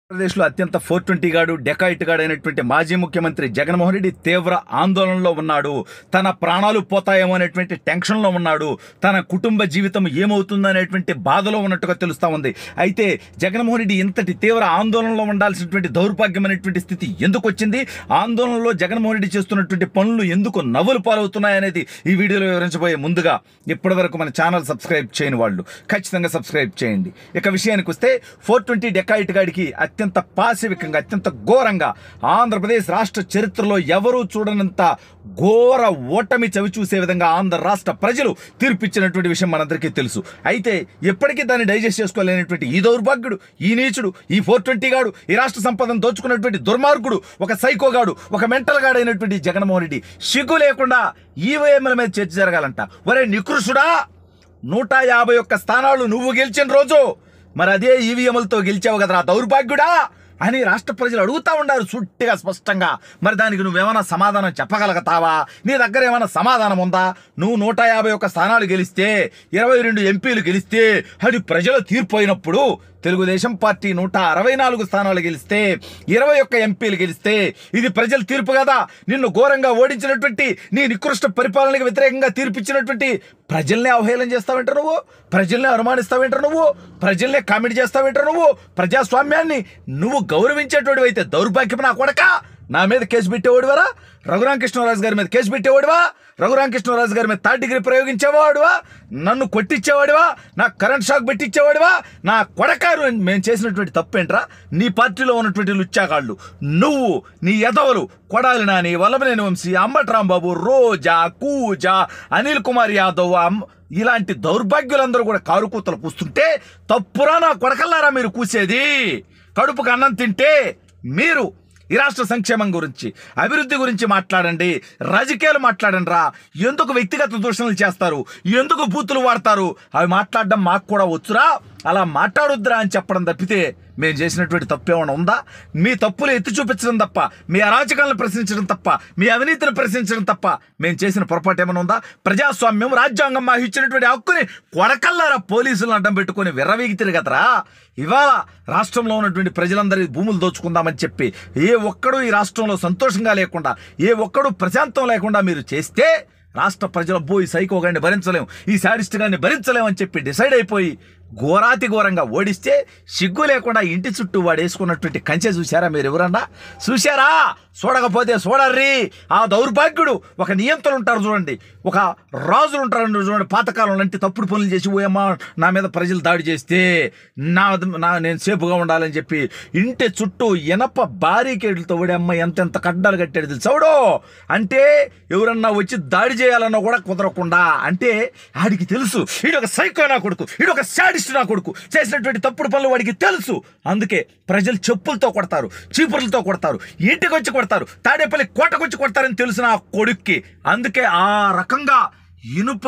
ఆంధ్రప్రదేశ్లో అత్యంత 420 గాడు డెకాయిట్ గాడు అయినటువంటి మాజీ ముఖ్యమంత్రి జగన్మోహన్ రెడ్డి తీవ్ర ఆందోళనలో ఉన్నాడు. తన ప్రాణాలు పోతాయేమో అనేటువంటి టెన్షన్లో ఉన్నాడు. తన కుటుంబ జీవితం ఏమవుతుందో అనేటువంటి బాధలో ఉన్నట్టుగా తెలుస్తూ ఉంది. అయితే జగన్మోహన్ రెడ్డి ఇంతటి తీవ్ర ఆందోళనలో ఉండాల్సినటువంటి దౌర్భాగ్యమైనటువంటి స్థితి ఎందుకు వచ్చింది? ఆందోళనలో జగన్మోహన్ రెడ్డి చేస్తున్నటువంటి పనులు ఎందుకు నవ్వులు పాలవుతున్నాయనేది ఈ వీడియోలో వివరించబోయే ముందుగా ఇప్పటివరకు మన ఛానల్ సబ్స్క్రైబ్ చేయని వాళ్ళు ఖచ్చితంగా సబ్స్క్రైబ్ చేయండి. ఇక విషయానికి వస్తే 420 డెకాయిట్ గాడికి అత్యంత పాశవికంగా అత్యంత ఘోరంగా ఆంధ్రప్రదేశ్ రాష్ట్ర చరిత్రలో ఎవరూ చూడనంత ఘోర ఓటమి చవి చూసే విధంగా ఆంధ్ర రాష్ట్ర ప్రజలు తీర్పిచ్చినటువంటి విషయం మనందరికీ తెలుసు. అయితే ఎప్పటికీ దాన్ని డైజెస్ట్ చేసుకోలేనటువంటి ఈ దౌర్భాగ్యుడు, ఈ నీచుడు, ఈ 420 గాడు, ఈ రాష్ట్ర సంపదను దోచుకున్నటువంటి దుర్మార్గుడు, ఒక సైకోగాడు, ఒక మెంటల్ గాడు అయినటువంటి జగన్మోహన్ రెడ్డి సిగ్గు లేకుండా ఈవీఎంల మీద చర్చ జరగాలంట. ఒరే నికృషుడా, 151 స్థానాలు నువ్వు గెలిచిన రోజు మరి అదే ఈవీఎంలతో గెలిచావు కదరా దౌర్భాగ్యుడా అని రాష్ట్ర ప్రజలు అడుగుతా ఉన్నారు సూటిగా స్పష్టంగా. మరి దానికి నువ్వేమైనా సమాధానం చెప్పగలుగుతావా? నీ దగ్గర ఏమైనా సమాధానం ఉందా? నువ్వు 151 స్థానాలు గెలిస్తే, 22 ఎంపీలు గెలిస్తే అది ప్రజల తీర్పు అయినప్పుడు, తెలుగుదేశం పార్టీ 164 స్థానాలు గెలిస్తే, 21 ఎంపీలు గెలిస్తే ఇది ప్రజల తీర్పు కదా. నిన్ను ఘోరంగా ఓడించినటువంటి, నీ నికృష్ట పరిపాలనకు వ్యతిరేకంగా తీర్పిచ్చినటువంటి ప్రజల్నే అవహేళన చేస్తావేంటారు నువ్వు? ప్రజల్నే అనుమానిస్తావేంటారు నువ్వు? ప్రజల్నే కామెంట్ చేస్తావేంటారు నువ్వు? ప్రజాస్వామ్యాన్ని నువ్వు గౌరవించేటోడు అయితే దౌర్భాగ్యం నా కొడక నా మీద కేసు పెట్టేవాడువరా? రఘురామకృష్ణరాజు గారి మీద కేసు పెట్టేవాడువా? రఘురామకృష్ణరాజు గారి మీద 3rd డిగ్రీ ప్రయోగించేవాడువా? నన్ను కొట్టించేవాడివా? నా కరెంట్ షాక్ పెట్టించేవాడివా? నా కొడకారు మేము చేసినటువంటి తప్పేంట్రా? నీ పార్టీలో ఉన్నటువంటి లుచ్చాగాళ్ళు, నువ్వు, నీ ఎదవలు, కొడాలి నాని, వల్లభనేని వంశీ, అంబటి రాంబాబు, రోజా, కూజా, అనిల్ కుమార్ యాదవ్, ఇలాంటి దౌర్భాగ్యులందరూ కూడా కారుకూతలు కూస్తుంటే తప్పురా నా కొడకల్లారా మీరు కూసేది? కడుపుకు అన్నం తింటే మీరు ఈ రాష్ట్ర సంక్షేమం గురించి, అభివృద్ధి గురించి మాట్లాడండి, రాజకీయాలు మాట్లాడండి రా. ఎందుకు వ్యక్తిగత దూషణలు చేస్తారు? ఎందుకు బూతులు వాడతారు? అవి మాట్లాడడం మాకు కూడా వచ్చురా, అలా మాట్లాడొద్దురా అని చెప్పడం తప్పితే మేము చేసినటువంటి తప్పు ఏమైనా ఉందా? మీ తప్పులు ఎత్తి చూపించడం తప్ప, మీ అరాచకాలను ప్రశ్నించడం తప్ప, మీ అవినీతిని ప్రశ్నించడం తప్ప మేము చేసిన పొరపాటు ఏమైనా ఉందా? ప్రజాస్వామ్యం, రాజ్యాంగం మాకు ఇచ్చినటువంటి హక్కుని కొడకల్లారా పోలీసులను అడ్డం పెట్టుకొని విర్రవీగితే కదరా. ఇవాళ రాష్ట్రంలో ఉన్నటువంటి ప్రజలందరి భూములు దోచుకుందామని చెప్పి ఏ ఒక్కడు ఈ రాష్ట్రంలో సంతోషంగా లేకుండా, ఏ ఒక్కడు ప్రశాంతం లేకుండా మీరు చేస్తే రాష్ట్ర ప్రజలు ఈ సైకోగాన్ని భరించలేము, ఈ శాడిస్ట్ గాన్ని భరించలేము అని చెప్పి డిసైడ్ అయిపోయి ఘోరాతి ఘోరంగా ఓడిస్తే సిగ్గు లేకుండా ఇంటి చుట్టూ వాడు వేసుకున్నటువంటి కంచె చూశారా మీరు? ఎవరన్నా చూశారా? చూడకపోతే చూడర్రి. ఆ దౌర్భాగ్యుడు, ఒక నియంత్రణ ఉంటారు చూడండి, ఒక రాజులు ఉంటారు చూడండి, పాతకాలం లాంటి తప్పుడు పనులు చేసి ఓయమ్మా నా మీద ప్రజలు దాడి చేస్తే నేను సేఫ్గా ఉండాలని చెప్పి ఇంటి చుట్టూ ఇనప బారికేడ్లతో ఓడమ్మ ఎంతెంత కడ్డాలు కట్టాడు తెలుసవుడు. అంటే ఎవరన్నా వచ్చి దాడి చేయాలన్నా కూడా కుదరకుండా, అంటే ఆడికి తెలుసు వీడు ఒక సైకో నా కొడుకు, వీడు ఒక శాడిస్ట్ నా కొడుకు, చేసినటువంటి తప్పుడు పనులు వాడికి తెలుసు. అందుకే ప్రజలు చెప్పులతో కొడతారు, చీపుర్లతో కొడతారు, ఇంటికి వచ్చి కొడతారు, తాడేపల్లి కోటకొచ్చి కొడతారని తెలుసు నా కొడుక్కి. అందుకే ఆ రకంగా ఇనుప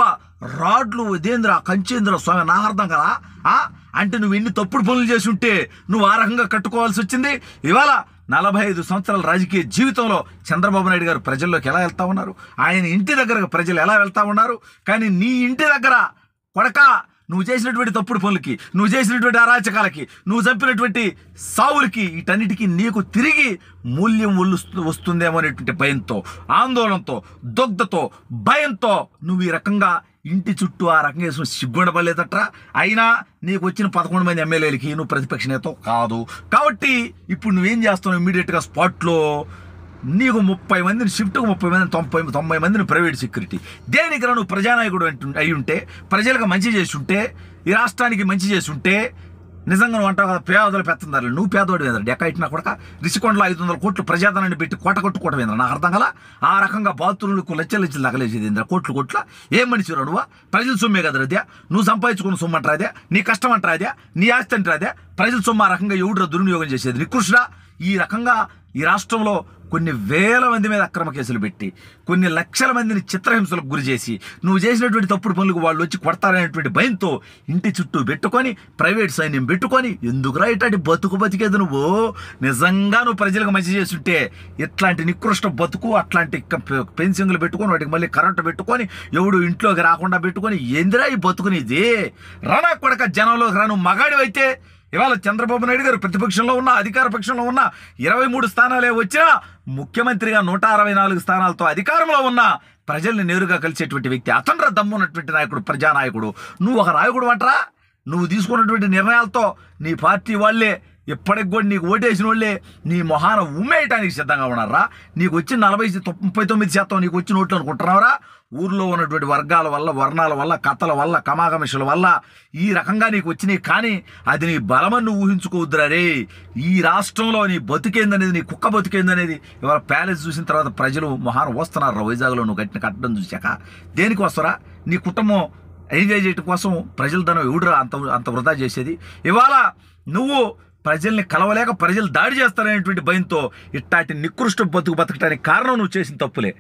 రాడ్లు ఇదేంద్ర కంచేంద్ర స్వామి నా అర్థం కదా. అంటే నువ్వు ఎన్ని తప్పుడు పనులు చేసి ఉంటే నువ్వు ఆ రకంగా కట్టుకోవాల్సి వచ్చింది. ఇవాళ 45 సంవత్సరాల రాజకీయ జీవితంలో చంద్రబాబు నాయుడు గారు ప్రజల్లోకి ఎలా వెళ్తా ఉన్నారు? ఆయన ఇంటి దగ్గర ప్రజలు ఎలా వెళ్తా ఉన్నారు? కానీ నీ ఇంటి దగ్గర కొడక నువ్వు చేసినటువంటి తప్పుడు పనులకి, నువ్వు చేసినటువంటి అరాచకాలకి, నువ్వు చంపినటువంటి సావులకి, వీటన్నిటికీ నీకు తిరిగి మూల్యం వస్తుందేమో అనేటువంటి భయంతో, ఆందోళనతో, దొగ్ధతో, భయంతో నువ్వు ఈ రకంగా ఇంటి చుట్టూ ఆ రకంగా వేసుకుని సిగ్గుండబడలేదట్రా. అయినా నీకు వచ్చిన 11 మంది ఎమ్మెల్యేలకి నువ్వు ప్రతిపక్ష నేత కాదు. కాబట్టి ఇప్పుడు నువ్వేం చేస్తున్నావు? ఇమ్మీడియట్గా స్పాట్లో నీకు 30 మందిని షిఫ్ట్కు 30 మందిని 90 మందిని ప్రైవేట్ సెక్యూరిటీ దేనికరా? నువ్వు ప్రజానాయకుడు అయి ఉంటే, ప్రజలకు మంచి చేసి ఉంటే, ఈ రాష్ట్రానికి మంచి చేసి ఉంటే, నిజంగా నువ్వు అంటావు కదా పేదలు పెత్తందారు, నువ్వు పేదవాడు వేదరు డెకాయిట్ నా కొడక. రిషికొండలో 500 కోట్లు ప్రజాధనాన్ని పెట్టి కోట కొట్టుకోవడం ఏంద్ర నాకు అర్థం కదా. ఆ రకంగా బాత్రూంలకు లచ్చలు తగలేసేది ఏంద్ర కోట్ల ఏం మనిషి నువ్వు? ప్రజల సొమ్మే కదా అదే, నువ్వు సంపాదించుకున్న సొమ్ము అంటారా అదే, నీ కష్టం అంటారా అదే, నీ ఆస్తి అంటారా అదే? ప్రజల సొమ్ము ఆ రకంగా ఎవడు దుర్వినియోగం చేసేది నికృష్డా. ఈ రకంగా ఈ రాష్ట్రంలో కొన్ని వేల మంది మీద అక్రమ కేసులు పెట్టి, కొన్ని లక్షల మందిని చిత్రహింసలకు గురి చేసి, నువ్వు చేసినటువంటి తప్పుడు పనులకు వాళ్ళు వచ్చి కొడతారనేటువంటి భయంతో ఇంటి చుట్టూ పెట్టుకొని, ప్రైవేట్ సైన్యం పెట్టుకొని, ఎందుకురా ఇట్లాంటి బతుకు బతికేది నువ్వు? నిజంగా నువ్వు ప్రజలకు మంచి చేస్తుంటే ఇట్లాంటి నికృష్ట బతుకు, అట్లాంటి పెన్షన్లు పెట్టుకొని, వాటికి మళ్ళీ కరెంటు పెట్టుకొని, ఎవడు ఇంట్లోకి రాకుండా పెట్టుకొని, ఏందిరా ఈ బతుకునిది? రానా కొడక జనంలోకి రా. నువ్వు మగాడివైతే ఇవాళ చంద్రబాబు నాయుడు గారు ప్రతిపక్షంలో ఉన్న అధికార పక్షంలో ఉన్న 23 స్థానాలే వచ్చినా ముఖ్యమంత్రిగా 164 స్థానాలతో అధికారంలో ఉన్న ప్రజల్ని నేరుగా కలిసేటువంటి వ్యక్తి. అతను దమ్మున్నటువంటి నాయకుడు, ప్రజానాయకుడు. నువ్వు ఒక నాయకుడు అంటరా? నువ్వు తీసుకున్నటువంటి నిర్ణయాలతో నీ పార్టీ వాళ్ళే ఇప్పటికి కూడా నీకు ఓటేసిన వాళ్ళే నీ మొహాన ఉమ్మేయటానికి సిద్ధంగా ఉన్నారా? నీకు వచ్చిన 39% నీకు వచ్చిన ఓట్లు అనుకుంటున్నావురా? ఊర్లో ఉన్నటువంటి వర్గాల వల్ల, వర్ణాల వల్ల, కథల వల్ల, కమాకమిషల వల్ల ఈ రకంగా నీకు వచ్చినాయి. కానీ అది నీ బలమని ఊహించుకోవద్దురా రే. ఈ రాష్ట్రంలో నీ బతుకేందనేది, నీ కుక్క బతుకేందనేది ఇవాళ ప్యాలెస్ చూసిన తర్వాత ప్రజలు మొహాన వస్తున్నారు. వైజాగ్లో నువ్వు కట్టడం చూశాక దేనికి వస్తారా? నీ కుటుంబం ఎంజాయ్ చేయడం కోసం ప్రజల ధనం ఎవడురా అంత వృధా చేసేది? ఇవాళ నువ్వు ప్రజల్ని కలవలేక ప్రజలు దాడి చేస్తారనేటువంటి భయంతో ఇట్టాటి నికృష్ట బతుకు బతకటానికి కారణం నువ్వు చేసిన తప్పులే.